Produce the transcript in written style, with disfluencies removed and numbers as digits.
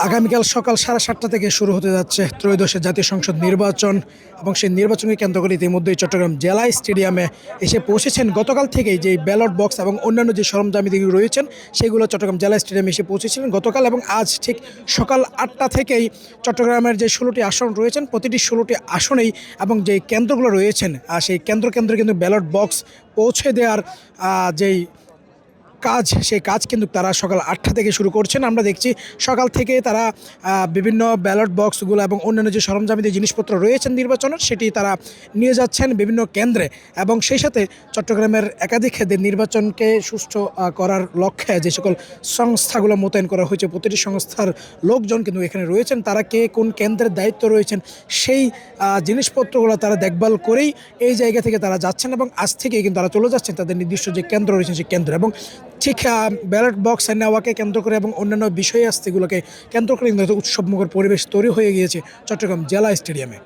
আগামীকাল সকাল 7:30টা থেকে শুরু হতে যাচ্ছে ত্রয়োদশ জাতীয় সংসদ নির্বাচন এবং সেই নির্বাচনকে কেন্দ্র করে ইতিমধ্যেই চট্টগ্রাম জেলা স্টেডিয়ামে এসে পৌঁছেছেন গতকাল থেকেই যে ব্যালট বক্স এবং অন্যান্য যে সরঞ্জামাদিগুলো রয়েছেন সেগুলো চট্টগ্রাম জেলা স্টেডিয়ামে এসে পৌঁছেছিলেন গতকাল এবং আজ ঠিক সকাল 8টা থেকেই চট্টগ্রামের যে 16টি আসন রয়েছেন প্রতিটি 16টি আসনেই এবং যে কেন্দ্রগুলো রয়েছেন সেই কেন্দ্রে কিন্তু ব্যালট বক্স পৌঁছে দেওয়ার যেই সেই কাজ কিন্তু তারা সকাল 8টা থেকে শুরু করছেন। আমরা দেখছি সকাল থেকে তারা বিভিন্ন ব্যালট বক্সগুলো এবং অন্যান্য যে সরঞ্জামিত জিনিসপত্র রয়েছেন নির্বাচনের সেটি তারা নিয়ে যাচ্ছেন বিভিন্ন কেন্দ্রে এবং সেই সাথে চট্টগ্রামের একাধিক নির্বাচনকে সুষ্ঠু করার লক্ষ্যে যে সকল সংস্থাগুলো মোতায়েন করা হয়েছে প্রতিটি সংস্থার লোকজন কিন্তু এখানে রয়েছেন। তারা কে কোন কেন্দ্রের দায়িত্ব রয়েছেন সেই জিনিসপত্রগুলো তারা দেখভাল করেই এই জায়গা থেকে তারা যাচ্ছেন এবং আজ থেকেই কিন্তু তারা চলে যাচ্ছেন তাদের নির্দিষ্ট যে কেন্দ্র রয়েছে সেই কেন্দ্র এবং ঠিক ব্যালট বক্স নেওয়াকে কেন্দ্র করে এবং অন্যান্য বিষয় আসতেগুলোকে কেন্দ্র করে কিন্তু উৎসবমুখর পরিবেশ তৈরি হয়ে গিয়েছে চট্টগ্রাম জেলা স্টেডিয়ামে।